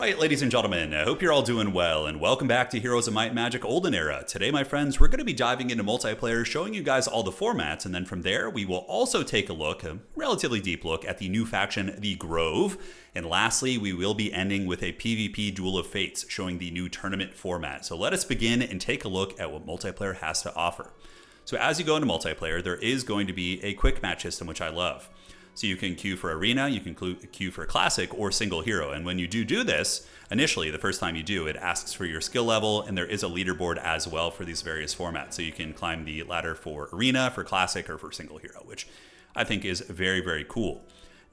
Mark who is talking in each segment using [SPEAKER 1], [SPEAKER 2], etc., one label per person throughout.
[SPEAKER 1] Alright, ladies and gentlemen, I hope you're all doing well, and welcome back to Heroes of Might and Magic Olden Era. Today, my friends, we're going to be diving into multiplayer, showing you guys all the formats, and then from there, we will also take a relatively deep look, at the new faction, the Grove. And lastly, we will be ending with a PvP Duel of Fates, showing the new tournament format. So let us begin and take a look at what multiplayer has to offer. So as you go into multiplayer, there is going to be a quick match system, which I love. So you can queue for Arena, you can queue for Classic or Single Hero. And when you do this, initially, the first time you do, it asks for your skill level, and there is a leaderboard as well for these various formats. So you can climb the ladder for Arena, for Classic, or for Single Hero, which I think is very, very cool.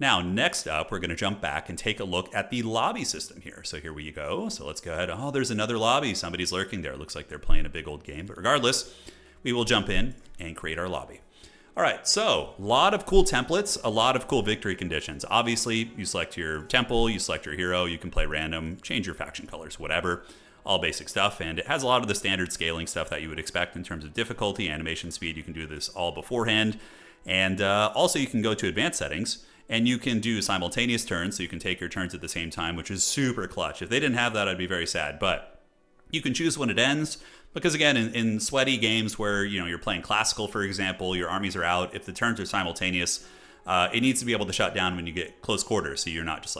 [SPEAKER 1] Now, next up, we're going to jump back and take a look at the lobby system here. So here we go. So let's go ahead. Oh, there's another lobby. Somebody's lurking there. Looks like they're playing a big old game. But regardless, we will jump in and create our lobby. All right, so a lot of cool templates, a lot of cool victory conditions. Obviously, you select your temple, you select your hero, you can play random, change your faction colors, whatever, all basic stuff. And it has a lot of the standard scaling stuff that you would expect in terms of difficulty, animation speed. You can do this all beforehand. And also you can go to advanced settings and you can do simultaneous turns, so you can take your turns at the same time, which is super clutch. If they didn't have that, I'd be very sad, but you can choose when it ends. Because again, in sweaty games where you're playing classical, for example, your armies are out. If the turns are simultaneous, it needs to be able to shut down when you get close quarters, so you're not just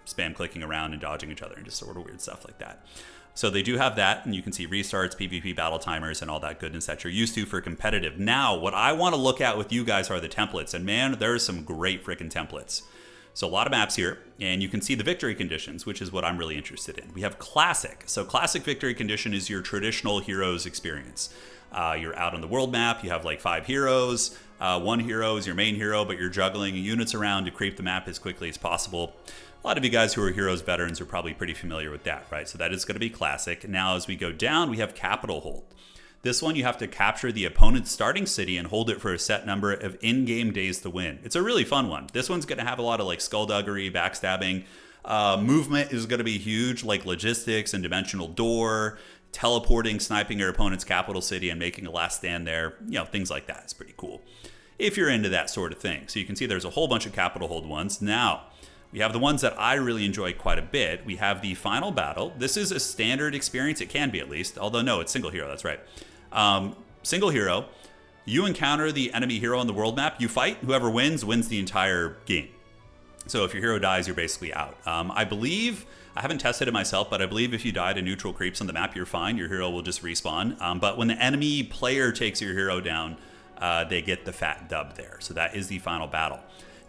[SPEAKER 1] spam clicking around and dodging each other and just sort of weird stuff like that. So they do have that, and you can see restarts, PvP battle timers, and all that goodness that you're used to for competitive. Now, what I want to look at with you guys are the templates, and man, there's some great freaking templates. So a lot of maps here, and you can see the victory conditions, which is what I'm really interested in. We have Classic. So Classic victory condition is your traditional heroes experience. You're out on the world map, you have like 5 heroes. One hero is your main hero, but you're juggling units around to creep the map as quickly as possible. A lot of you guys who are Heroes veterans are probably pretty familiar with that, right? So that is going to be Classic. Now as we go down, we have Capital Hold. This one, you have to capture the opponent's starting city and hold it for a set number of in-game days to win. It's a really fun one. This one's going to have a lot of like skullduggery, backstabbing. Movement is going to be huge, like logistics and dimensional door, teleporting, sniping your opponent's capital city and making a last stand there. Things like that. It's pretty cool if you're into that sort of thing. So you can see there's a whole bunch of capital hold ones. Now, we have the ones that I really enjoy quite a bit. We have the final battle. This is a standard experience. It can be at least, although no, it's single hero. That's right. Single hero. You encounter the enemy hero on the world map. You fight. Whoever wins the entire game. So if your hero dies, you're basically out. I believe, I haven't tested it myself, but I believe if you die to neutral creeps on the map, you're fine. Your hero will just respawn. But when the enemy player takes your hero down, they get the fat dub there. So that is the final battle.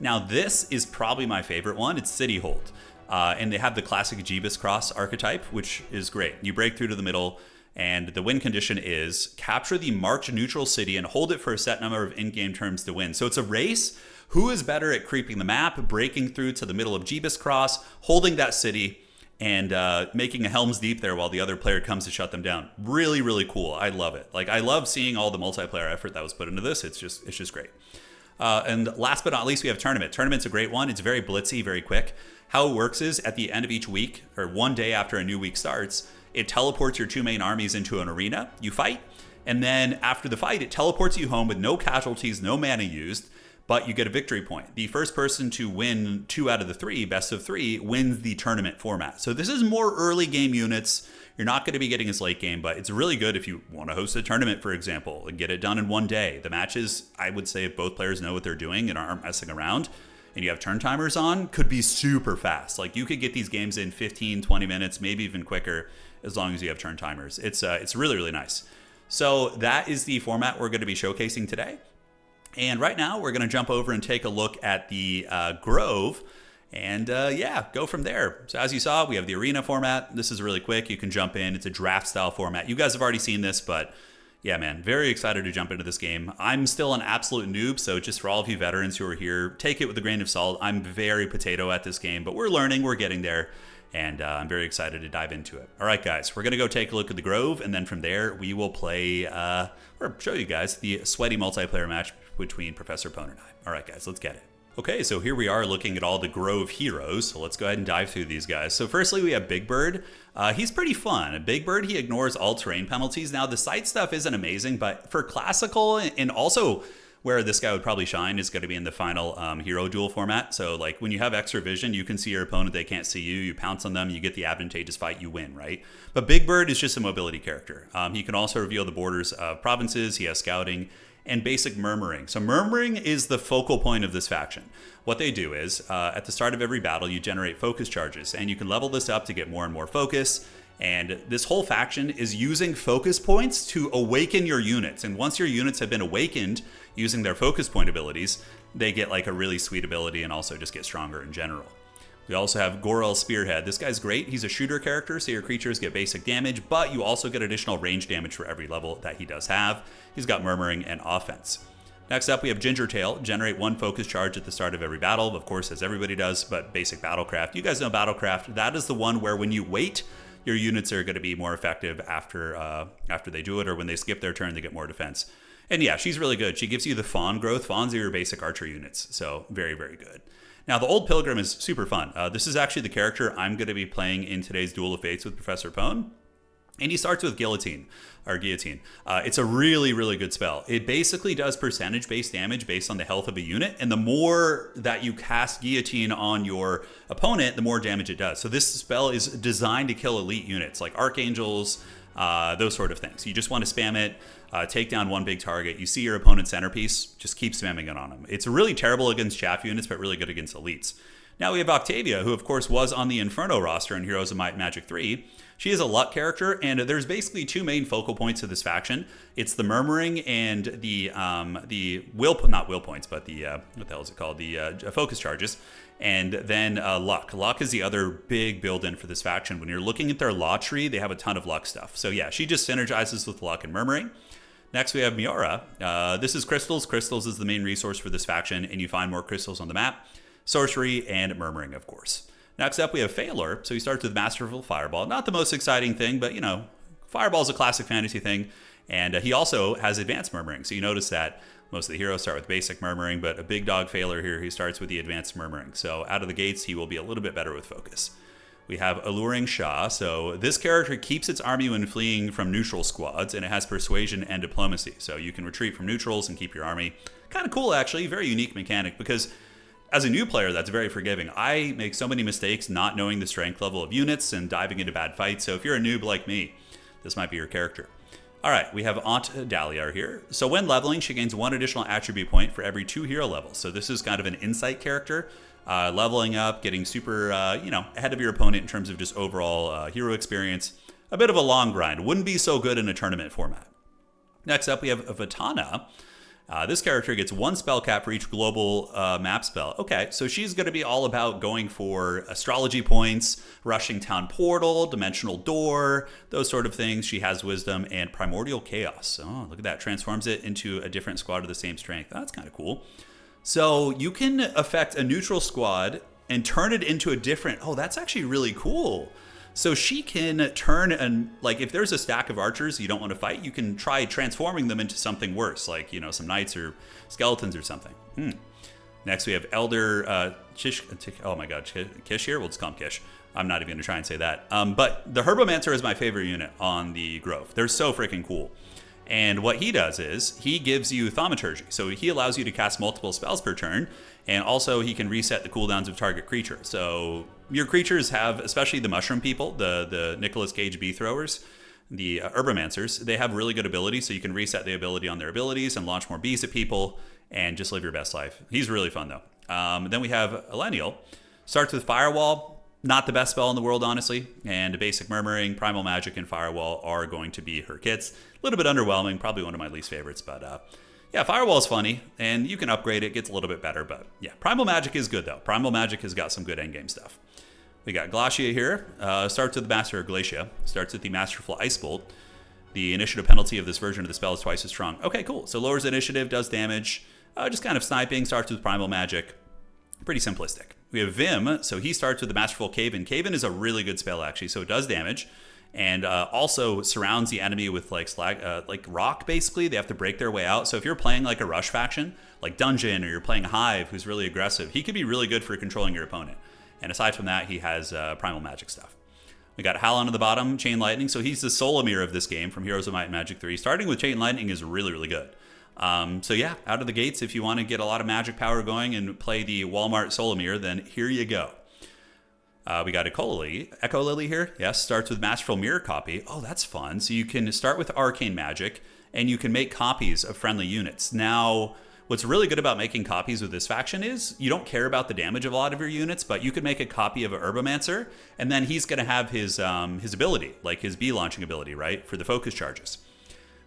[SPEAKER 1] Now, this is probably my favorite one. It's City Hold. And they have the classic Jeebus Cross archetype, which is great. You break through to the middle, and the win condition is capture the marked neutral city and hold it for a set number of in-game turns to win. So it's a race. Who is better at creeping the map, breaking through to the middle of Jeebus Cross, holding that city, and making a Helm's Deep there while the other player comes to shut them down. Really, really cool. I love it. Like, I love seeing all the multiplayer effort that was put into this. It's just great. And last but not least, we have Tournament. Tournament's a great one. It's very blitzy, very quick. How it works is at the end of each week, or one day after a new week starts, it teleports your 2 main armies into an arena. You fight, and then after the fight, it teleports you home with no casualties, no mana used, but you get a victory point. The first person to win 2 out of the 3, best of 3, wins the tournament format. So this is more early game units. You're not going to be getting as late game, but it's really good if you want to host a tournament, for example, and get it done in one day. The matches, I would say, if both players know what they're doing and aren't messing around, and you have turn timers on, could be super fast. Like, you could get these games in 15, 20 minutes, maybe even quicker, as long as you have turn timers. It's really, really nice. So that is the format we're going to be showcasing today. And right now, we're going to jump over and take a look at the Grove. And go from there. So as you saw, we have the arena format. This is really quick. You can jump in. It's a draft style format. You guys have already seen this, but yeah, man, very excited to jump into this game. I'm still an absolute noob, so just for all of you veterans who are here, take it with a grain of salt. I'm very potato at this game, but we're learning. We're getting there. And I'm very excited to dive into it. All right, guys, we're going to go take a look at the Grove, and then from there, we will play, or show you guys, the sweaty multiplayer match between Professor Pone and I. All right, guys, let's get it. Okay, so here we are looking at all the Grove heroes, so let's go ahead and dive through these guys. So firstly, we have Big Bird. He's pretty fun. Big Bird, he ignores all terrain penalties. Now, the site stuff isn't amazing, but for classical and also Where this guy would probably shine is going to be in the final hero duel format. So like when you have extra vision, you can see your opponent, they can't see you. You pounce on them, you get the advantageous fight, you win, right? But Big Bird is just a mobility character. He can also reveal the borders of provinces. He has scouting and basic murmuring. So murmuring is the focal point of this faction. What they do is at the start of every battle, you generate focus charges, and you can level this up to get more and more focus. And this whole faction is using focus points to awaken your units. And once your units have been awakened using their focus point abilities, they get like a really sweet ability and also just get stronger in general. We also have Gorel Spearhead. This guy's great. He's a shooter character, so your creatures get basic damage, but you also get additional range damage for every level that he does have. He's got Murmuring and Offense. Next up, we have Gingertail. Generate 1 focus charge at the start of every battle, of course, as everybody does, but basic Battlecraft. You guys know Battlecraft. That is the one where when you wait, your units are going to be more effective after they do it, or when they skip their turn, they get more defense. And yeah, she's really good. She gives you the Fawn growth. Fawns are your basic archer units, so very, very good. Now, the Old Pilgrim is super fun. This is actually the character I'm going to be playing in today's Duel of Fates with Professor Pone. And he starts with Guillotine. It's a really, really good spell. It basically does percentage-based damage based on the health of a unit, and the more that you cast Guillotine on your opponent, the more damage it does. So this spell is designed to kill elite units, like Archangels, those sort of things. You just want to spam it, take down one big target. You see your opponent's centerpiece, just keep spamming it on them. It's really terrible against chaff units, but really good against elites. Now we have Octavia, who of course was on the Inferno roster in Heroes of Might and Magic 3. She is a luck character, and there's basically 2 main focal points of this faction. It's the Murmuring and the not will points, but the what the hell is it called? The focus charges, and then luck. Luck is the other big build-in for this faction. When you're looking at their law tree, they have a ton of luck stuff. So yeah, she just synergizes with luck and Murmuring. Next, we have Miora. This is crystals. Crystals is the main resource for this faction, and you find more crystals on the map. Sorcery and Murmuring, of course. Next up, we have Phalor. So he starts with Masterful Fireball. Not the most exciting thing, but, you know, Fireball is a classic fantasy thing. And he also has Advanced Murmuring. So you notice that most of the heroes start with basic Murmuring, but a big dog Phalor here, he starts with the Advanced Murmuring. So out of the gates, he will be a little bit better with focus. We have Alluring Shah. So this character keeps its army when fleeing from neutral squads, and it has Persuasion and Diplomacy. So you can retreat from neutrals and keep your army. Kind of cool, actually. Very unique mechanic, because as a new player, that's very forgiving. I make so many mistakes not knowing the strength level of units and diving into bad fights. So if you're a noob like me, this might be your character. All right, we have Aunt Dahlia here. So when leveling, she gains 1 additional attribute point for every 2 hero levels. So this is kind of an insight character. Leveling up, getting super, ahead of your opponent in terms of just overall hero experience. A bit of a long grind. Wouldn't be so good in a tournament format. Next up, we have Vitana. This character gets 1 spell cap for each global map spell. Okay, so she's going to be all about going for astrology points, rushing town portal, dimensional door, those sort of things. She has wisdom and primordial chaos. Oh, look at that. Transforms it into a different squad of the same strength. That's kind of cool. So you can affect a neutral squad and turn it into a different... Oh, that's actually really cool. So she can turn and, like, if there's a stack of archers you don't want to fight, you can try transforming them into something worse, like, you know, some knights or skeletons or something. Next, we have Elder Kish. Oh my God, Kish here? We'll just call him Kish. I'm not even going to try and say that. But the Herbomancer is my favorite unit on the Grove. They're so freaking cool. And what he does is he gives you Thaumaturgy. So he allows you to cast multiple spells per turn. And also he can reset the cooldowns of target creature. So your creatures have, especially the mushroom people, the Nicolas Cage bee throwers, the Herbomancers, they have really good abilities. So you can reset the ability on their abilities and launch more bees at people and just live your best life. He's really fun though. Then we have Elenial. Starts with Firewall. Not the best spell in the world, honestly. And Basic Murmuring, Primal Magic, and Firewall are going to be her kits. A little bit underwhelming, probably one of my least favorites. But yeah, Firewall is funny, and you can upgrade it. Gets a little bit better. But yeah, Primal Magic is good, though. Primal Magic has got some good endgame stuff. We got Glacia here. Starts with the Master of Glacia. Starts with the Masterful Ice Bolt. The initiative penalty of this version of the spell is twice as strong. Okay, cool. So lowers initiative, does damage. Just kind of sniping. Starts with Primal Magic. Pretty simplistic. We have Vim, so he starts with the Masterful Cave-In. Cave-In is a really good spell, actually, so it does damage, and also surrounds the enemy with like rock, basically. They have to break their way out. So if you're playing like a rush faction, like Dungeon, or you're playing Hive, who's really aggressive, he could be really good for controlling your opponent. And aside from that, he has Primal Magic stuff. We got Halon on the bottom, Chain Lightning, so he's the Solomir of this game from Heroes of Might and Magic 3. Starting with Chain Lightning is really, really good. So yeah, out of the gates, if you want to get a lot of magic power going and play the Walmart Solomir, then here you go. We got Echo Lily here. Yes, starts with Masterful Mirror Copy. Oh, that's fun. So you can start with Arcane Magic, and you can make copies of friendly units. Now, what's really good about making copies with this faction is you don't care about the damage of a lot of your units, but you could make a copy of an Herbomancer, and then he's going to have his ability, like his bee launching ability, right, for the focus charges.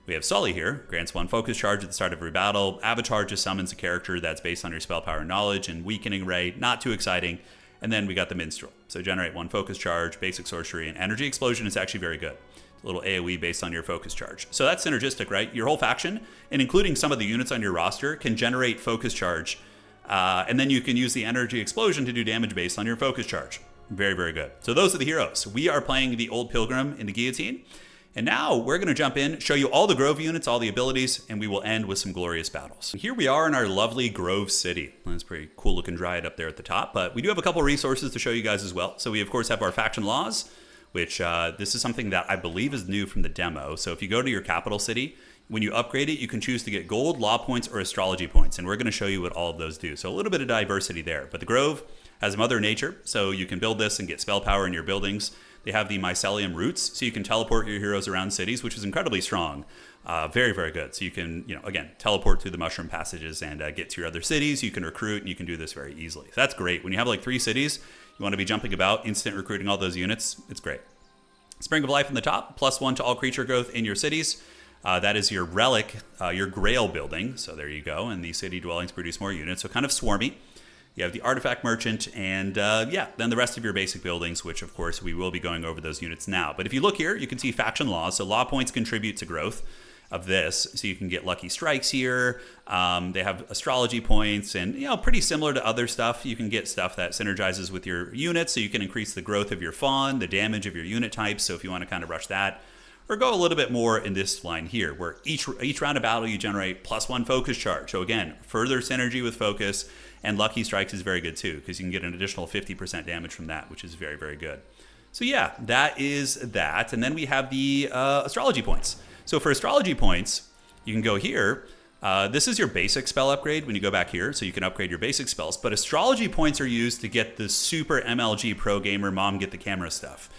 [SPEAKER 1] We have Sully here, grants 1 focus charge at the start of every battle. Avatar just summons a character that's based on your spell power and knowledge, and Weakening Ray, not too exciting. And then we got the Minstrel. So generate 1 focus charge, basic sorcery, and Energy Explosion is actually very good. A little AoE based on your focus charge. So that's synergistic, right? Your whole faction, and including some of the units on your roster, can generate focus charge. And then you can use the Energy Explosion to do damage based on your focus charge. Very, very good. So those are the heroes. We are playing the Old Pilgrim in the Guillotine. And now we're going to jump in, show you all the Grove units, all the abilities, and we will end with some glorious battles. Here we are in our lovely Grove City. That's pretty cool looking dryad up there at the top, but we do have a couple resources to show you guys as well. So we of course have our faction laws, which this is something that I believe is new from the demo. So if you go to your capital city, when you upgrade it, you can choose to get gold, law points, or astrology points. And we're going to show you what all of those do. So a little bit of diversity there. But the Grove has Mother Nature, so you can build this and get spell power in your buildings. They have the Mycelium Roots, so you can teleport your heroes around cities, which is incredibly strong. Very, very good. So you can, again, teleport through the mushroom passages and get to your other cities. You can recruit, and you can do this very easily. So that's great. When you have like 3 cities, you want to be jumping about, instant recruiting all those units. It's great. Spring of Life on the top, +1 to all creature growth in your cities. That is your relic, your Grail building. So there you go. And the city dwellings produce more units, so kind of swarmy. You have the Artifact Merchant, and then the rest of your basic buildings, which of course we will be going over those units now. But if you look here, you can see faction laws. So law points contribute to growth of this. So you can get lucky strikes here. They have astrology points, and pretty similar to other stuff. You can get stuff that synergizes with your units, so you can increase the growth of your fawn, the damage of your unit types. So if you want to kind of rush that, or go a little bit more in this line here, where each round of battle you generate +1 focus charge. So again, further synergy with focus. And Lucky Strikes is very good too, because you can get an additional 50% damage from that, which is very, very good. So yeah, that is that. And then we have the astrology points. So for astrology points, you can go here. This is your basic spell upgrade when you go back here, so you can upgrade your basic spells. But astrology points are used to get the super MLG pro gamer mom get the camera stuff.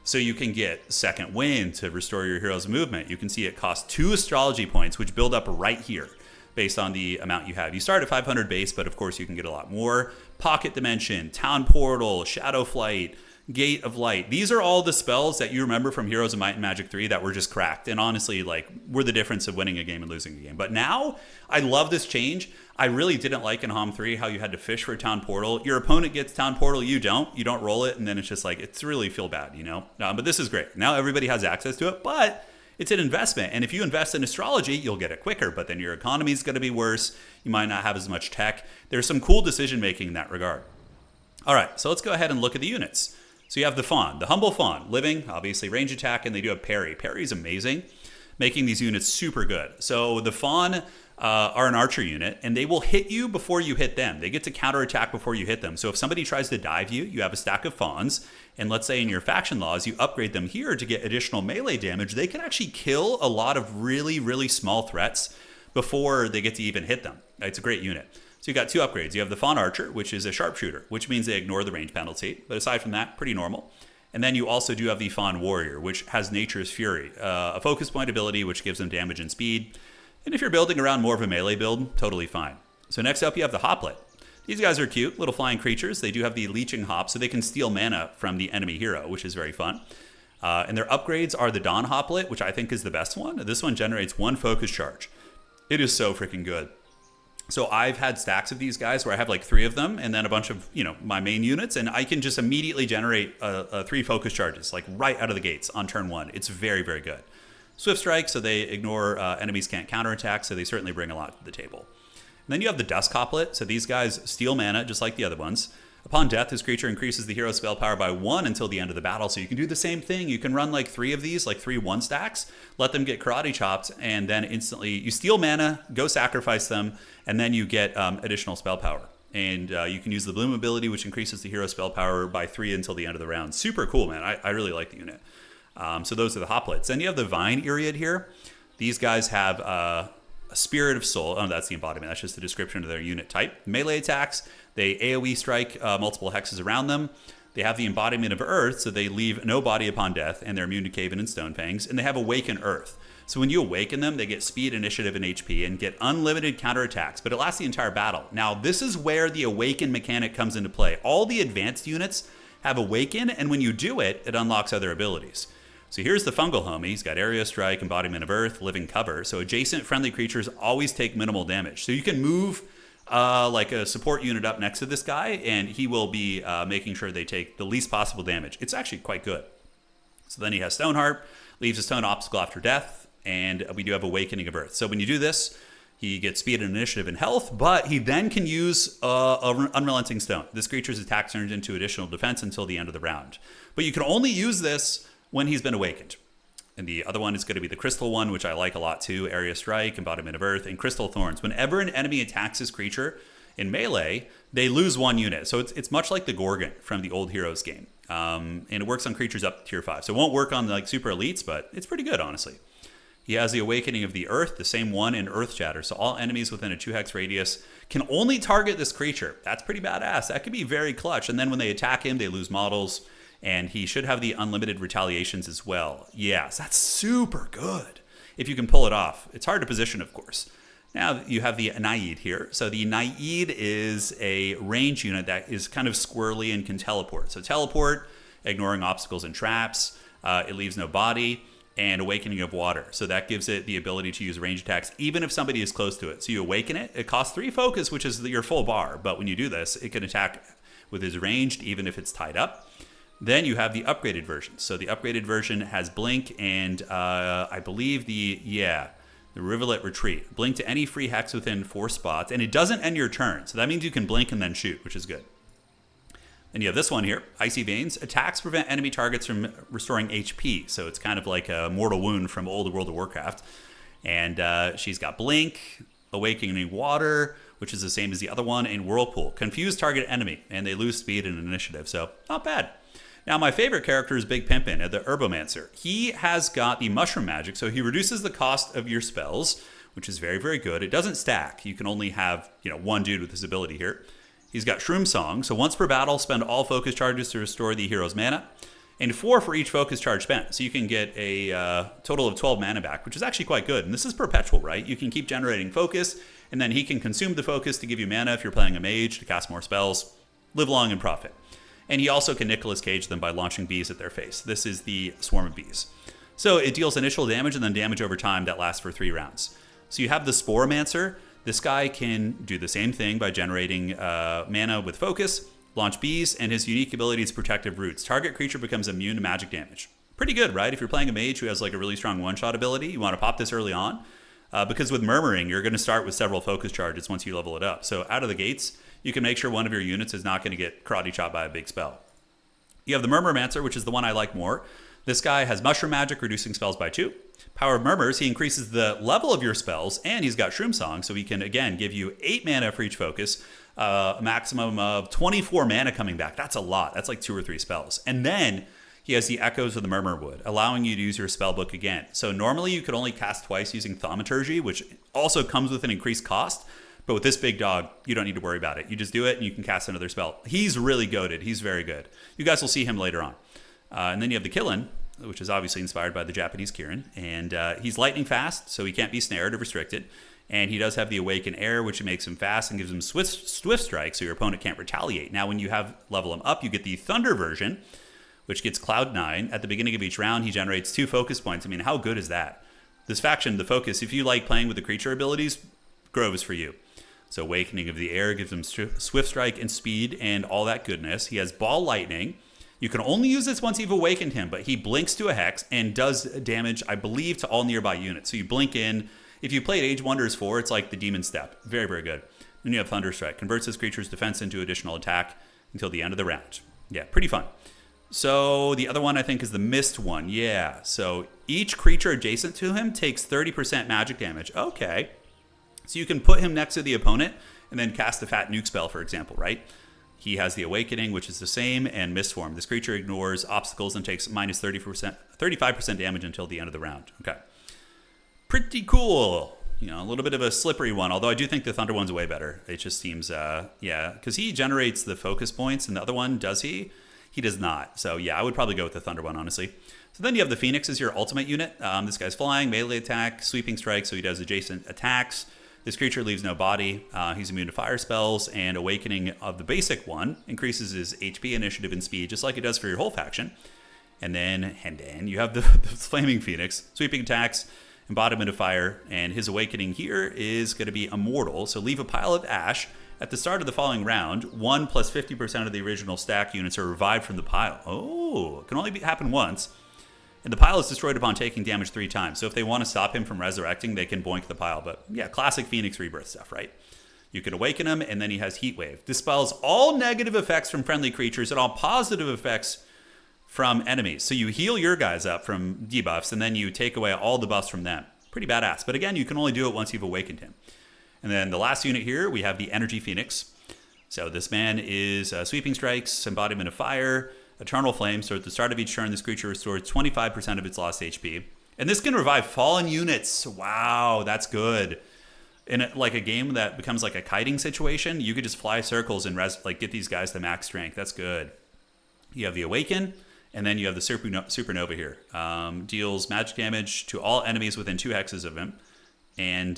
[SPEAKER 1] So you can get Second Wind to restore your hero's movement. You can see it costs 2 astrology points, which build up right here, based on the amount you have. You start at 500 base, but of course you can get a lot more. Pocket Dimension, Town Portal, Shadow Flight, Gate of Light. These are all the spells that you remember from Heroes of Might and Magic 3 that were just cracked. And honestly, were the difference of winning a game and losing a game. But now, I love this change. I really didn't like in HOM 3 how you had to fish for Town Portal. Your opponent gets Town Portal, you don't. You don't roll it, and then it's just it's really feel bad, But this is great. Now everybody has access to it, but it's an investment, and if you invest in astrology, you'll get it quicker, but then your economy is going to be worse. You might not have as much tech. There's some cool decision-making in that regard. All right, so let's go ahead and look at the units. So you have the Fawn, the Humble Fawn, living, obviously range attack, and they do have parry. Parry is amazing, making these units super good. So the Fawn are an archer unit, and they will hit you before you hit them. They get to counterattack before you hit them. So if somebody tries to dive you, you have a stack of Fawns, and let's say in your faction laws, you upgrade them here to get additional melee damage. They can actually kill a lot of really, really small threats before they get to even hit them. It's a great unit. So you got 2 upgrades. You have the Fawn Archer, which is a sharpshooter, which means they ignore the range penalty. But aside from that, pretty normal. And then you also do have the Fawn Warrior, which has Nature's Fury, a focus point ability, which gives them damage and speed. And if you're building around more of a melee build, totally fine. So next up, you have the Hoplet. These guys are cute, little flying creatures. They do have the Leeching Hop, so they can steal mana from the enemy hero, which is very fun. And their upgrades are the Dawn Hoplet, which I think is the best one. This one generates 1 focus charge. It is so freaking good. So I've had stacks of these guys where I have 3 of them and then a bunch of, my main units, and I can just immediately generate 3 focus charges, right out of the gates on turn 1. It's very, very good. Swift Strike, so they ignore enemies can't counterattack, so they certainly bring a lot to the table. And then you have the Dusk Hoplet, so these guys steal mana just like the other ones. Upon death, this creature increases the hero's spell power by 1 until the end of the battle, so you can do the same thing. You can run 3 of these, 3 1 stacks, let them get karate chopped, and then instantly you steal mana, go sacrifice them, and then you get additional spell power. And you can use the Bloom ability, which increases the hero's spell power by 3 until the end of the round. Super cool, man. I really like the unit. So those are the Hoplets. Then you have the Vine Iriad here. These guys have a Spirit of Soul. Oh, that's the embodiment. That's just the description of their unit type. Melee attacks, they AoE strike multiple hexes around them. They have the embodiment of Earth, so they leave no body upon death, and they're immune to Cave-In and Stone Fangs. And they have Awaken Earth. So when you awaken them, they get speed, initiative, and HP, and get unlimited counterattacks, but it lasts the entire battle. Now, this is where the Awaken mechanic comes into play. All the advanced units have Awaken, and when you do it, it unlocks other abilities. So here's the fungal homie. He's got Area Strike, Embodiment of Earth, Living Cover. So adjacent friendly creatures always take minimal damage. So you can move like a support unit up next to this guy, and he will be making sure they take the least possible damage. It's actually quite good. So then he has Stoneheart, leaves a stone obstacle after death, and we do have Awakening of Earth. So when you do this, he gets speed and initiative and health, but he then can use Unrelenting Stone. This creature's attack turns into additional defense until the end of the round. But you can only use this when he's been awakened. And the other one is going to be the Crystal one, which I like a lot too. Area Strike, Embodiment of Earth, and Crystal Thorns. Whenever an enemy attacks this creature in melee, they lose one unit. So it's much like the Gorgon from the old Heroes game. And it works on creatures up to tier 5. So it won't work on like super elites, but it's pretty good, honestly. He has the Awakening of the Earth, the same one in Earth Shatter. So all enemies within a 2-hex radius can only target this creature. That's pretty badass. That could be very clutch. And then when they attack him, they lose models. And he should have the unlimited retaliations as well. Yes, that's super good if you can pull it off. It's hard to position, of course. Now you have the Naid here. So the Naid is a range unit that is kind of squirrely and can teleport. So teleport, ignoring obstacles and traps. It leaves no body. And Awakening of Water. So that gives it the ability to use range attacks even if somebody is close to it. So you awaken it. It costs 3 focus, which is your full bar. But when you do this, it can attack with his ranged even if it's tied up. Then you have the upgraded version. So the upgraded version has Blink and I believe the Rivulet Retreat. Blink to any free hex within 4 spots. And it doesn't end your turn. So that means you can blink and then shoot, which is good. Then you have this one here, Icy Veins. Attacks prevent enemy targets from restoring HP. So it's kind of like a Mortal Wound from old World of Warcraft. And she's got Blink, Awakening Water, which is the same as the other one, and Whirlpool. Confuse target enemy, and they lose speed and initiative. So not bad. Now, my favorite character is Big Pimpin', the Herbomancer. He has got the Mushroom Magic, so he reduces the cost of your spells, which is very, very good. It doesn't stack. You can only have, one dude with this ability here. He's got Shroom Song, so once per battle, spend all focus charges to restore the hero's mana, and 4 for each focus charge spent. So you can get a total of 12 mana back, which is actually quite good. And this is perpetual, right? You can keep generating focus, and then he can consume the focus to give you mana if you're playing a mage to cast more spells. Live long and profit. And he also can Nicolas Cage them by launching bees at their face. This is the Swarm of Bees. So it deals initial damage and then damage over time that lasts for 3 rounds. So you have the Sporomancer. This guy can do the same thing by generating mana with focus, launch bees, and his unique ability is Protective Roots. Target creature becomes immune to magic damage. Pretty good, right? If you're playing a mage who has like a really strong one-shot ability, you want to pop this early on. Because with Murmuring, you're going to start with several focus charges once you level it up. So out of the gates, you can make sure one of your units is not going to get karate chopped by a big spell. You have the Murmurmancer, which is the one I like more. This guy has Mushroom Magic, reducing spells by 2. Power of Murmurs, he increases the level of your spells, and he's got Shroom Song, so he can, again, give you 8 mana for each focus, a maximum of 24 mana coming back. That's a lot. That's like 2 or 3 spells. And then he has the Echoes of the Murmurwood, allowing you to use your spellbook again. So normally you could only cast twice using Thaumaturgy, which also comes with an increased cost. But with this big dog, you don't need to worry about it. You just do it, and you can cast another spell. He's really goated. He's very good. You guys will see him later on. And then you have the Killin, which is obviously inspired by the Japanese Kirin. And he's lightning fast, so he can't be snared or restricted. And he does have the Awaken Air, which makes him fast and gives him Swift Strike, so your opponent can't retaliate. Now, when you have level him up, you get the Thunder version, which gets Cloud 9. At the beginning of each round, he generates 2 focus points. I mean, how good is that? This faction, the focus, if you like playing with the creature abilities, Grove is for you. So Awakening of the Air gives him Swift Strike and speed and all that goodness. He has Ball Lightning. You can only use this once you've awakened him, but he blinks to a hex and does damage, I believe, to all nearby units. So you blink in. If you played Age Wonders 4, it's like the Demon Step. Very, very good. Then you have Thunder Strike. Converts this creature's defense into additional attack until the end of the round. Yeah, pretty fun. So the other one I think is the Mist one. Yeah, so each creature adjacent to him takes 30% magic damage. Okay. So you can put him next to the opponent and then cast the Fat Nuke spell, for example, right? He has the Awakening, which is the same, and Mist Form. This creature ignores obstacles and takes minus 35% damage until the end of the round. Okay. Pretty cool. you know, a little bit of a slippery one, although I do think the Thunder one's way better. It just seems, yeah, because he generates the focus points, and the other one, does he? He does not. So yeah, I would probably go with the Thunder one, honestly. So then you have the Phoenix as your ultimate unit. This guy's flying, melee attack, sweeping strike, so he does adjacent attacks. This creature leaves no body. He's immune to fire spells, and Awakening of the basic one increases his HP, initiative, and speed, just like it does for your whole faction. And then you have the Flaming Phoenix, sweeping attacks, embodiment of fire, and his Awakening here is going to be immortal. So leave a pile of ash. At the start of the following round, 1 plus 50% of the original stack units are revived from the pile. Oh, it can only happen once. And the pile is destroyed upon taking damage 3 times. So if they want to stop him from resurrecting, they can boink the pile. But yeah, classic Phoenix Rebirth stuff, right? You can awaken him, and then he has Heat Wave. Dispels all negative effects from friendly creatures and all positive effects from enemies. So you heal your guys up from debuffs, and then you take away all the buffs from them. Pretty badass. But again, you can only do it once you've awakened him. And then the last unit here, we have the Energy Phoenix. So this man is Sweeping Strikes, Embodiment of Fire, Eternal Flame. So at the start of each turn, this creature restores 25% of its lost HP. And this can revive fallen units. Wow, that's good. In like a game that becomes like a kiting situation, you could just fly circles and get these guys to max strength. That's good. You have the Awaken, and then you have the Supernova here. Deals magic damage to all enemies within 2 hexes of him. And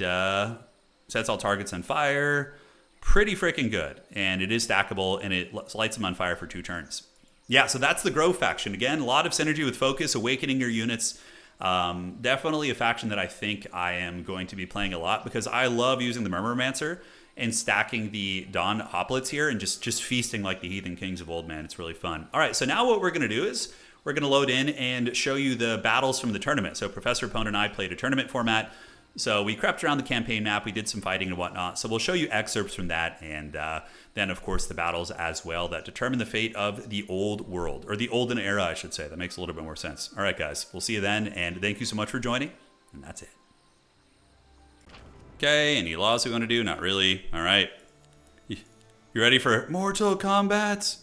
[SPEAKER 1] sets all targets on fire. Pretty freaking good. And it is stackable, and it lights them on fire for 2 turns. Yeah, so that's the Grove faction. Again, a lot of synergy with Focus, awakening your units. Definitely a faction that I think I am going to be playing a lot, because I love using the Murmurmancer and stacking the Dawn Hoplits here and just feasting like the Heathen Kings of old, man. It's really fun. All right, so now what we're going to do is we're going to load in and show you the battles from the tournament. So Professor Pone and I played a tournament format. So we crept around the campaign map, we did some fighting and whatnot. So we'll show you excerpts from that, and then, of course, the battles as well that determine the fate of the old world, or the olden era, I should say. That makes a little bit more sense. All right, guys, we'll see you then, and thank you so much for joining, and that's it. Okay, any laws we want to do? Not really. All right. You ready for Mortal Kombat?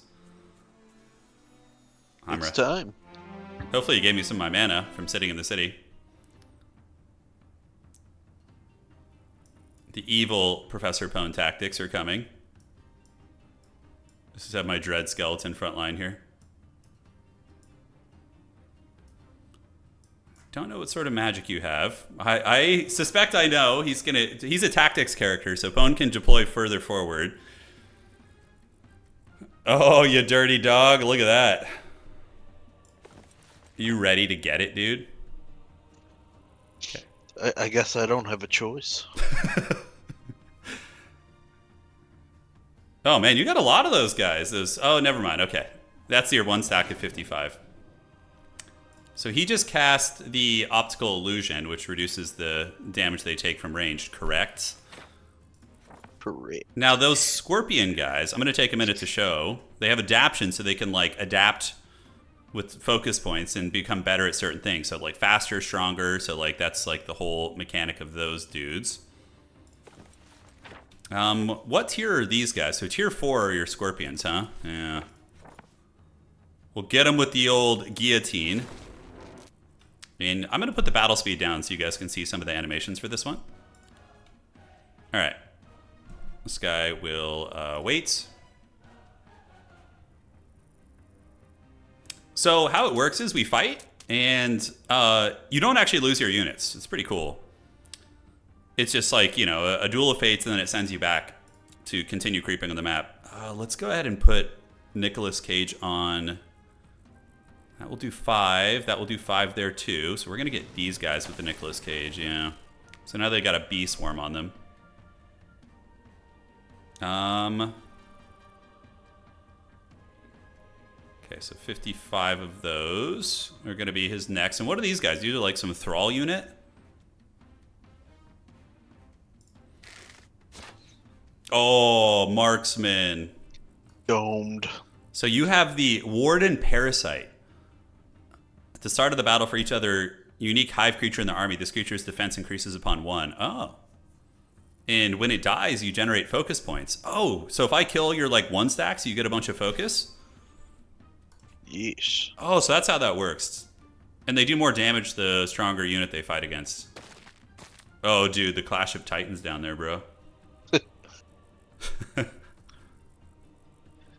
[SPEAKER 2] It's time.
[SPEAKER 1] Hopefully you gave me some of my mana from sitting in the city. The evil Professor Pone tactics are coming. This is have my Dread Skeleton front line here. Don't know what sort of magic you have. I suspect I know. He's a tactics character, so Pone can deploy further forward. Oh, you dirty dog. Look at that. Are you ready to get it, dude? Okay.
[SPEAKER 2] I guess I don't have a choice.
[SPEAKER 1] Oh man, you got a lot of those guys. Oh, never mind. Okay, that's your 1 stack of 55. So he just cast the Optical Illusion, which reduces the damage they take from ranged, correct?
[SPEAKER 2] Correct.
[SPEAKER 1] Now those Scorpion guys, I'm going to take a minute to show. They have adaptation, so they can like adapt with focus points and become better at certain things. So like faster, stronger. So like that's like the whole mechanic of those dudes. What tier are these guys? So tier 4 are your Scorpions, huh? Yeah. We'll get them with the old guillotine. And I'm going to put the battle speed down so you guys can see some of the animations for this one. All right. This guy will wait. So how it works is we fight, and you don't actually lose your units. It's pretty cool. It's just like, you know, a Duel of Fates, and then it sends you back to continue creeping on the map. Let's go ahead and put Nicolas Cage on. That will do 5. That will do 5 there too. So we're going to get these guys with the Nicolas Cage, yeah. So now they got a bee swarm on them. Okay, so 55 of those are going to be his next. And what are these guys? These are like some Thrall unit? Oh, Marksman.
[SPEAKER 2] Domed.
[SPEAKER 1] So you have the Warden Parasite. At the start of the battle, for each other unique hive creature in the army, this creature's defense increases upon 1. Oh. And when it dies, you generate focus points. Oh, so if I kill your like 1 stacks, you get a bunch of focus?
[SPEAKER 2] Yeesh.
[SPEAKER 1] Oh, so that's how that works. And they do more damage the stronger unit they fight against. Oh, dude, the Clash of Titans down there, bro. All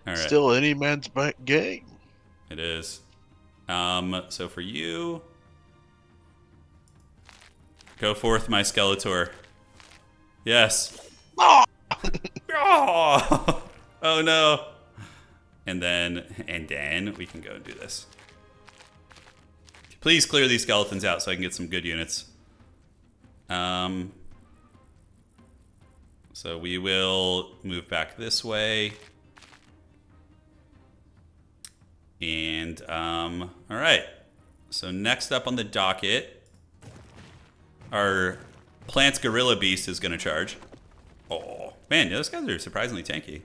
[SPEAKER 1] right.
[SPEAKER 2] Still any man's game.
[SPEAKER 1] It is. So for you, go forth, my Skeletor. Yes.
[SPEAKER 2] Oh!
[SPEAKER 1] Oh, oh no. And then we can go and do this. Please clear these skeletons out so I can get some good units. So we will move back this way. And, all right. So next up on the docket, our Plants Gorilla Beast is going to charge. Oh, man, those guys are surprisingly tanky.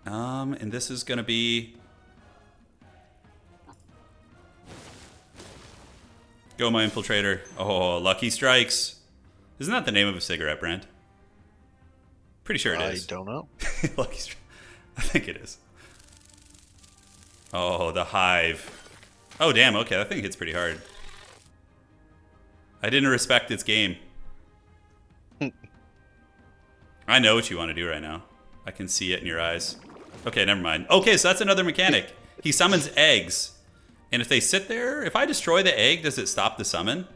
[SPEAKER 1] And this is going to be... Go, my Infiltrator. Oh, Lucky Strikes. Isn't that the name of a cigarette brand? Pretty sure it is.
[SPEAKER 2] I don't know.
[SPEAKER 1] Lucky Strikes. I think it is. Oh, the Hive. Oh, damn. Okay, that thing hits pretty hard. I didn't respect its game. I know what you want to do right now. I can see it in your eyes. Okay, never mind. Okay, so that's another mechanic. He summons eggs. And if they sit there, if I destroy the egg, does it stop the summon?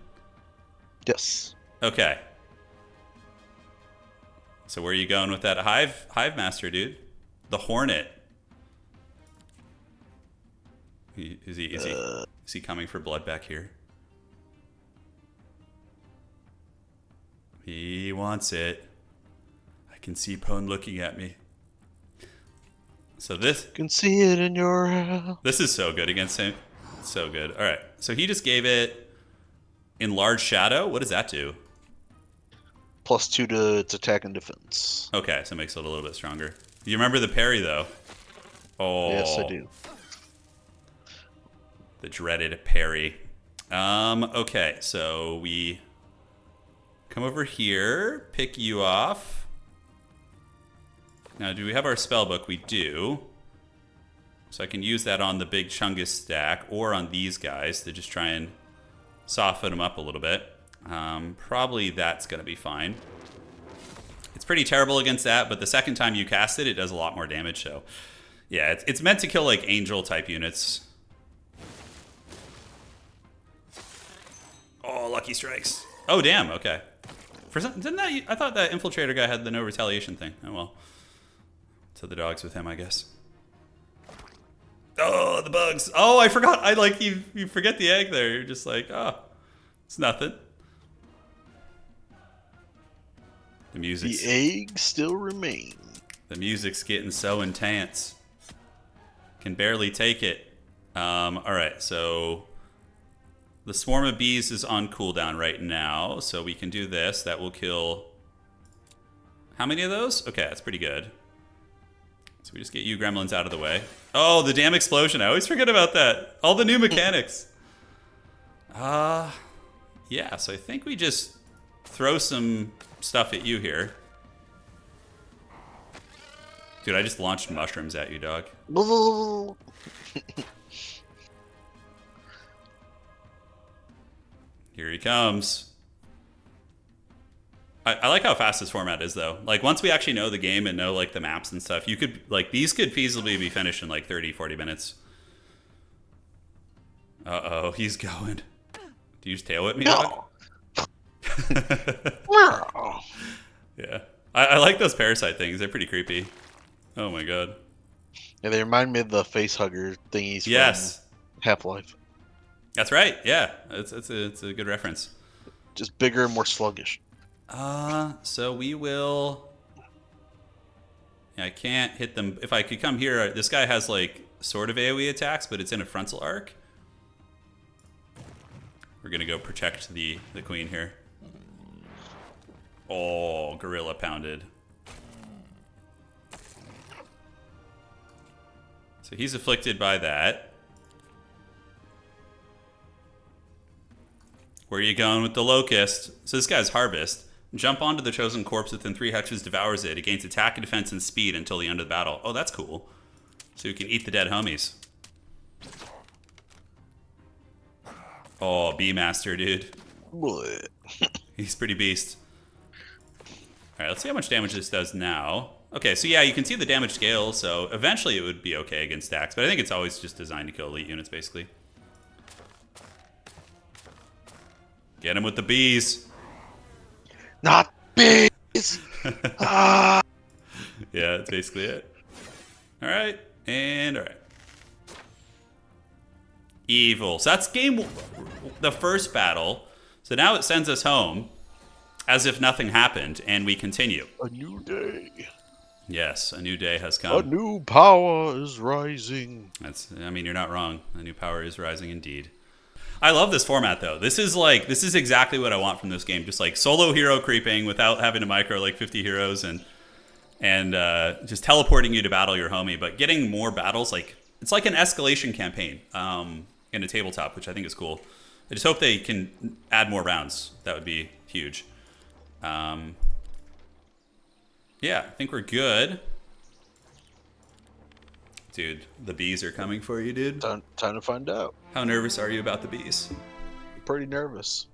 [SPEAKER 2] Yes.
[SPEAKER 1] Okay. So where are you going with that Hive Master, dude? The Hornet. Is he coming for blood back here? He wants it. I can see Pwn looking at me. So this...
[SPEAKER 2] Can see it in your house.
[SPEAKER 1] This is so good against him. So good. All right. So he just gave it Enlarged Shadow. What does that do?
[SPEAKER 2] +2 to its attack and defense.
[SPEAKER 1] Okay, so it makes it a little bit stronger. You remember the parry, though? Oh.
[SPEAKER 2] Yes, I do.
[SPEAKER 1] The dreaded parry. Okay, so we come over here, pick you off. Now, do we have our spell book? We do. So I can use that on the big Chungus stack or on these guys to just try and soften them up a little bit. Probably that's going to be fine. It's pretty terrible against that, but the second time you cast it, it does a lot more damage. So, yeah, it's meant to kill like angel type units. Oh, Lucky Strikes. Oh, damn. Okay. I thought that Infiltrator guy had the no retaliation thing. Oh, well. To the dogs with him, I guess. Oh, the bugs. Oh, I forgot. You forget the egg there. You're just like, oh, it's nothing. The
[SPEAKER 2] eggs still remain.
[SPEAKER 1] The music's getting so intense. Can barely take it. All right, so the Swarm of Bees is on cooldown right now, so we can do this. That will kill... How many of those? Okay, that's pretty good. So we just get you gremlins out of the way. Oh, the damn explosion. I always forget about that. All the new mechanics. Yeah, so I think we just throw some stuff at you here. Dude, I just launched mushrooms at you, dog. Here he comes. I like how fast this format is, though. Like, once we actually know the game and know, like, the maps and stuff, you could, like, these could feasibly be finished in, like, 30, 40 minutes. Uh-oh, he's going. Do you just tail whip me, dog? Yeah. I like those parasite things. They're pretty creepy. Oh, my God.
[SPEAKER 2] Yeah, they remind me of the face hugger thingies
[SPEAKER 1] yes.
[SPEAKER 2] from Half-Life.
[SPEAKER 1] That's right, yeah. It's a good reference.
[SPEAKER 2] Just bigger and more sluggish.
[SPEAKER 1] So we will... Yeah, I can't hit them. If I could come here, this guy has, like, sort of AoE attacks, but it's in a frontal arc. We're gonna go protect the queen here. Oh, gorilla pounded. So he's afflicted by that. Where are you going with the locust? So this guy's harvest. Jump onto the chosen corpse within 3 hexes, devours it. It gains attack, defense, and speed until the end of the battle. Oh, that's cool. So you can eat the dead homies. Oh, Bee Master, dude.
[SPEAKER 2] Bleh.
[SPEAKER 1] He's pretty beast. All right, let's see how much damage this does now. Okay, so yeah, you can see the damage scale, so eventually it would be okay against stacks, but I think it's always just designed to kill elite units, basically. Get him with the bees.
[SPEAKER 2] Not bees! Ah!
[SPEAKER 1] Yeah, that's basically it. All right, and all right. Evil. So that's the first battle. So now it sends us home as if nothing happened, and we continue.
[SPEAKER 2] A new day.
[SPEAKER 1] Yes, a new day has come.
[SPEAKER 2] A new power is rising.
[SPEAKER 1] I mean, you're not wrong. A new power is rising indeed. I love this format, though. This is exactly what I want from this game. Just like solo hero creeping without having to micro like 50 heroes and just teleporting you to battle your homie, but getting more battles. Like it's like an escalation campaign in a tabletop, which I think is cool. I just hope they can add more rounds. That would be huge. Yeah, I think we're good. Dude, the bees are coming for you, dude.
[SPEAKER 2] Time to find out.
[SPEAKER 1] How nervous are you about the bees?
[SPEAKER 2] I'm pretty nervous.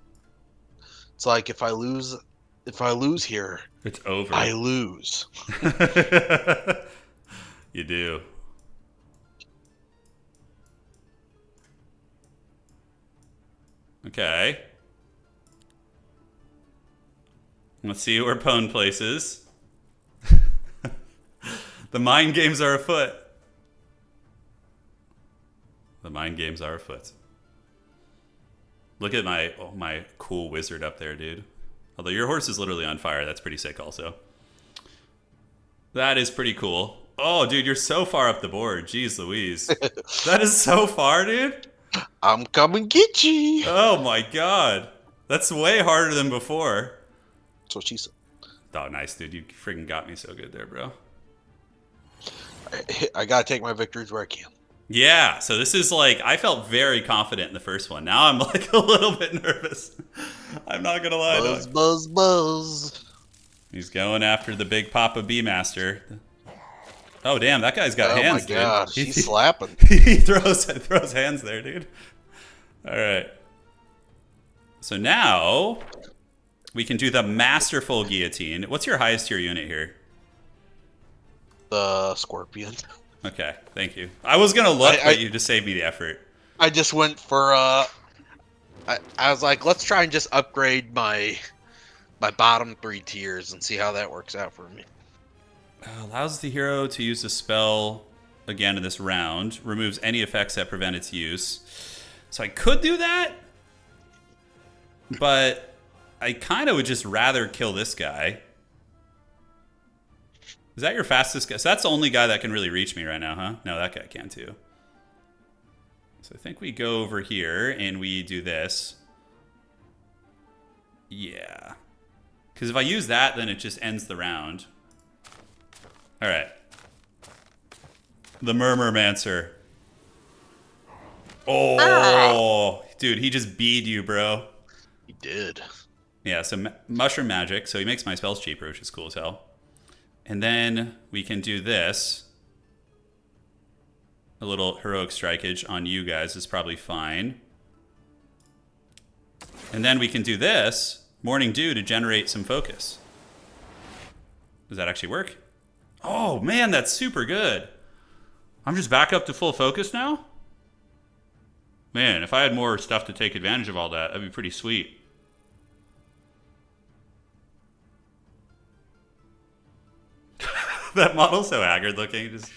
[SPEAKER 2] It's like if I lose here,
[SPEAKER 1] It's over.
[SPEAKER 2] I lose.
[SPEAKER 1] You do. Okay. Let's see where Pwn places. The mind games are afoot. The mind games are afoot. Look at my cool wizard up there, dude. Although your horse is literally on fire. That's pretty sick also. That is pretty cool. Oh, dude, you're so far up the board. Jeez Louise. That is so far, dude.
[SPEAKER 2] I'm coming get you.
[SPEAKER 1] Oh my god. That's way harder than before.
[SPEAKER 2] That's what she said.
[SPEAKER 1] Oh, nice, dude. You freaking got me so good there, bro.
[SPEAKER 2] I gotta take my victories where I can.
[SPEAKER 1] Yeah, so this is like, I felt very confident in the first one. Now I'm like a little bit nervous. I'm not gonna lie.
[SPEAKER 2] Buzz, buzz, buzz.
[SPEAKER 1] He's going after the big Papa Bee Master. Oh damn, that guy's got hands,
[SPEAKER 2] dude. Oh my god,
[SPEAKER 1] dude.
[SPEAKER 2] he's slapping.
[SPEAKER 1] He throws hands there, dude. All right. So now we can do the masterful guillotine. What's your highest tier unit here?
[SPEAKER 2] The Scorpion.
[SPEAKER 1] Okay, thank you. I was gonna look, but you just saved me the effort.
[SPEAKER 2] I just went for I was like, let's try and just upgrade my bottom 3 tiers and see how that works out for me.
[SPEAKER 1] Allows the hero to use a spell again in this round. Removes any effects that prevent its use. So I could do that, but I kind of would just rather kill this guy. Is that your fastest guy? So that's the only guy that can really reach me right now, huh? No, that guy can too. So I think we go over here and we do this. Yeah. Because if I use that, then it just ends the round. All right. The Murmurmancer. Oh, dude, he just beat you, bro.
[SPEAKER 2] He did.
[SPEAKER 1] Yeah, so Mushroom Magic. So he makes my spells cheaper, which is cool as hell. And then we can do this. A little heroic strikeage on you guys is probably fine. And then we can do this, Morning Dew, to generate some focus. Does that actually work? Oh man, that's super good. I'm just back up to full focus now? Man, if I had more stuff to take advantage of all that, that'd be pretty sweet. That model's so haggard looking. Just...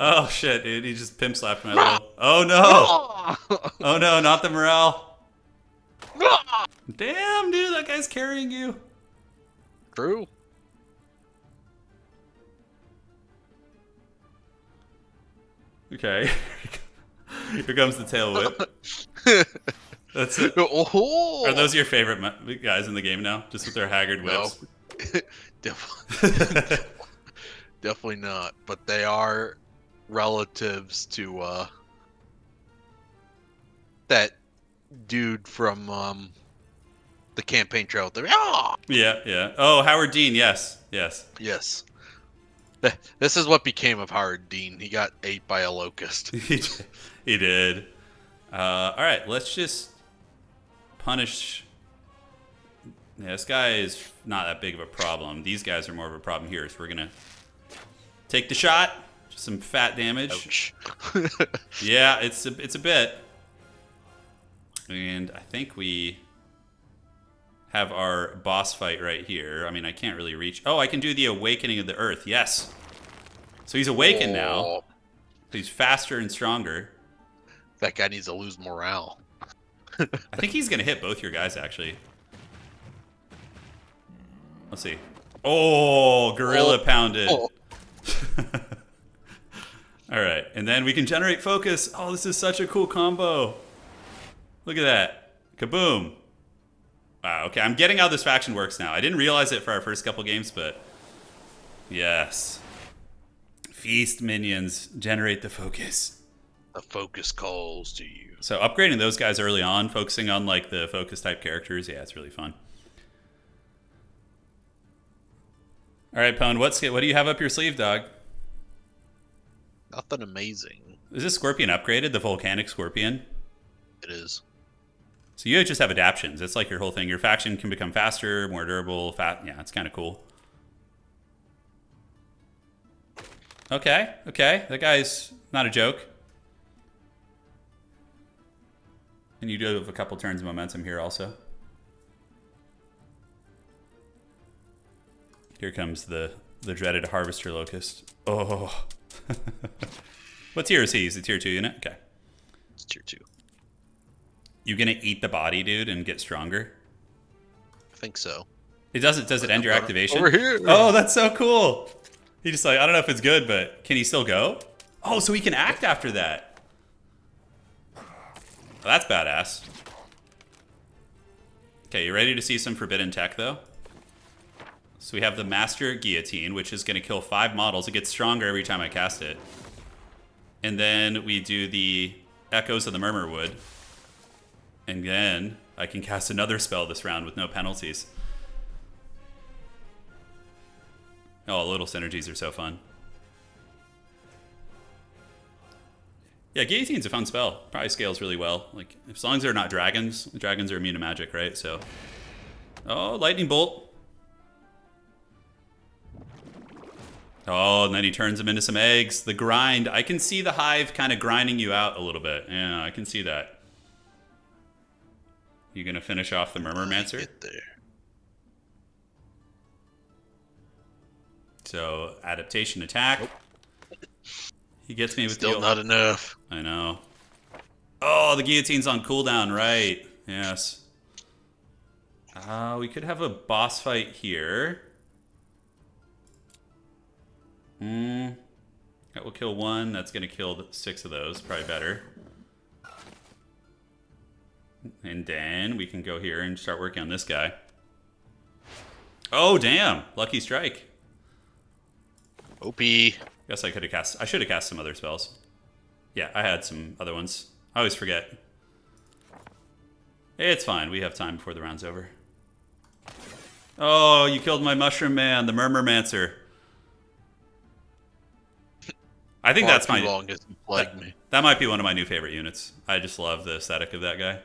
[SPEAKER 1] Oh shit, dude. He just pimp slapped my little... Oh no! Oh no, not the morale. Damn, dude, that guy's carrying you.
[SPEAKER 2] True.
[SPEAKER 1] Okay. Here comes the tail whip. That's it.
[SPEAKER 2] Oh.
[SPEAKER 1] Are those your favorite guys in the game now? Just with their haggard whips?
[SPEAKER 2] No. Definitely not. But they are relatives to that dude from the campaign trail.
[SPEAKER 1] Yeah, yeah. Oh, Howard Dean, yes. Yes.
[SPEAKER 2] Yes. This is what became of Howard Dean. He got ate by a locust.
[SPEAKER 1] He did. All right, let's just punish Yeah, this guy is not that big of a problem. These guys are more of a problem here, so we're gonna take the shot. Just some fat damage.
[SPEAKER 2] Ouch.
[SPEAKER 1] Yeah, it's a bit. And I think we have our boss fight right here. I mean, I can't really reach. Oh, I can do the Awakening of the Earth. Yes. So he's awakened now. He's faster and stronger.
[SPEAKER 2] That guy needs to lose morale.
[SPEAKER 1] I think he's going to hit both your guys, actually. Let's see. Oh, Gorilla Pounded.
[SPEAKER 2] Oh.
[SPEAKER 1] All right. And then we can generate focus. Oh, this is such a cool combo. Look at that. Kaboom. Wow, okay. I'm getting how this faction works now. I didn't realize it for our first couple games, but yes. Feast minions. Generate the focus.
[SPEAKER 2] The focus calls to you.
[SPEAKER 1] So upgrading those guys early on, focusing on like the focus type characters, yeah, it's really fun. All right, Pwn, what do you have up your sleeve, dog?
[SPEAKER 2] Nothing amazing.
[SPEAKER 1] Is this Scorpion upgraded, the Volcanic Scorpion?
[SPEAKER 2] It is.
[SPEAKER 1] So you just have adaptions. It's like your whole thing. Your faction can become faster, more durable, yeah, it's kind of cool. Okay, that guy's not a joke. And you do have a couple turns of momentum here also. Here comes the dreaded Harvester Locust. Oh. What tier is he? He's a tier 2 unit? Okay.
[SPEAKER 2] It's tier 2.
[SPEAKER 1] You gonna eat the body, dude, and get stronger?
[SPEAKER 2] I think so.
[SPEAKER 1] Does it end your activation?
[SPEAKER 2] Over here.
[SPEAKER 1] Oh, that's so cool. He just like, I don't know if it's good, but can he still go? Oh, so he can act after that. Well, that's badass. Okay, you ready to see some forbidden tech, though? So we have the Master Guillotine, which is going to kill 5 models. It gets stronger every time I cast it. And then we do the Echoes of the Murmurwood. And then I can cast another spell this round with no penalties. Oh, little synergies are so fun. Yeah, Guillotine's a fun spell. Probably scales really well. Like, as long as they're not dragons. Dragons are immune to magic, right? So, oh, Lightning Bolt. Oh, and then he turns them into some eggs. The grind. I can see the hive kind of grinding you out a little bit. Yeah, I can see that. You gonna finish off the Murmurmancer?
[SPEAKER 2] Get there.
[SPEAKER 1] So, adaptation attack.
[SPEAKER 2] Nope.
[SPEAKER 1] He gets me with
[SPEAKER 2] Still
[SPEAKER 1] the
[SPEAKER 2] not enough.
[SPEAKER 1] I know. Oh, the guillotine's on cooldown, right? Yes. We could have a boss fight here. That will kill 1. That's going to kill 6 of those. Probably better. And then we can go here and start working on this guy. Oh, damn. Lucky strike.
[SPEAKER 2] OP.
[SPEAKER 1] Guess I should have cast some other spells. Yeah, I had some other ones. I always forget. It's fine. We have time before the round's over. Oh, you killed my Mushroom Man, the Murmurmancer. I think that's my...
[SPEAKER 2] longest plagued me.
[SPEAKER 1] That might be one of my new favorite units. I just love the aesthetic of that guy.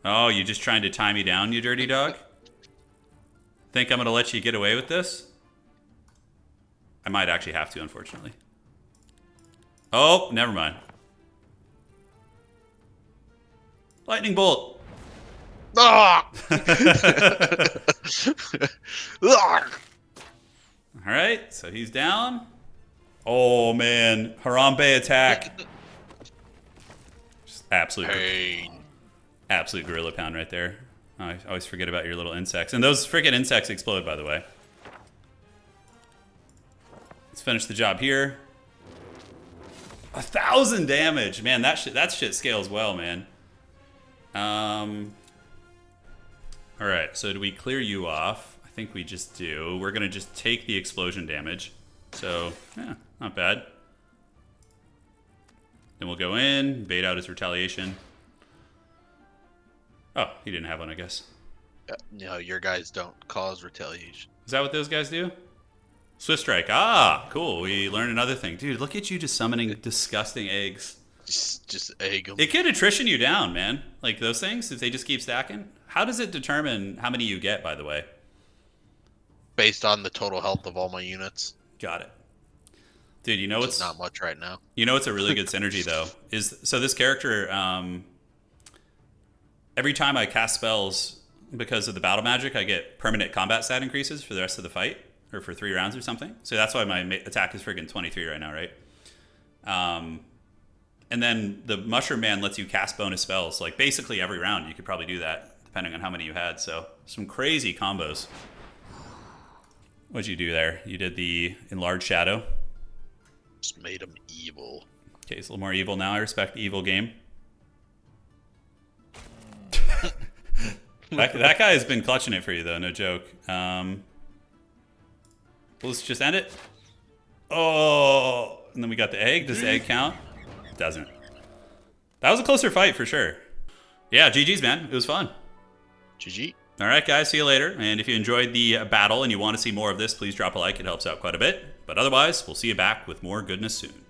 [SPEAKER 1] Oh, you just trying to tie me down, you dirty dog? Think I'm going to let you get away with this? I might actually have to, unfortunately. Oh, never mind. Lightning Bolt.
[SPEAKER 2] Ah!
[SPEAKER 1] All right, so he's down. Oh, man. Harambe attack. Just absolute gorilla pound right there. I always forget about your little insects. And those freaking insects explode, by the way. Let's finish the job here. 1,000 damage. Man, that shit scales well, man. All right, so do we clear you off? I think we just do. We're going to just take the explosion damage. So, yeah, not bad. Then we'll go in, bait out his retaliation. Oh, he didn't have one, I guess.
[SPEAKER 2] No, your guys don't cause retaliation.
[SPEAKER 1] Is that what those guys do? Swift Strike. Ah, cool. We learned another thing. Dude, look at you just summoning disgusting eggs.
[SPEAKER 2] Just egg them.
[SPEAKER 1] It could attrition you down, man. Like those things, if they just keep stacking. How does it determine how many you get, by the way?
[SPEAKER 2] Based on the total health of all my units.
[SPEAKER 1] Got it. Dude, you know what's
[SPEAKER 2] not much right now.
[SPEAKER 1] You know what's a really good synergy though? So this character, every time I cast spells because of the battle magic, I get permanent combat stat increases for the rest of the fight, or for 3 rounds or something. So that's why my attack is friggin' 23 right now, right? And then the Mushroom Man lets you cast bonus spells. Like basically every round you could probably do that, depending on how many you had. So some crazy combos. What'd you do there? You did the Enlarged Shadow.
[SPEAKER 2] Just made him evil.
[SPEAKER 1] Okay, he's a little more evil now. I respect the evil game. that guy has been clutching it for you, though. No joke. Let's just end it. Oh, and then we got the egg. Does the egg count? It doesn't. That was a closer fight for sure. Yeah, GG's, man. It was fun.
[SPEAKER 2] GG.
[SPEAKER 1] All right, guys. See you later. And if you enjoyed the battle and you want to see more of this, please drop a like. It helps out quite a bit. But otherwise, we'll see you back with more goodness soon.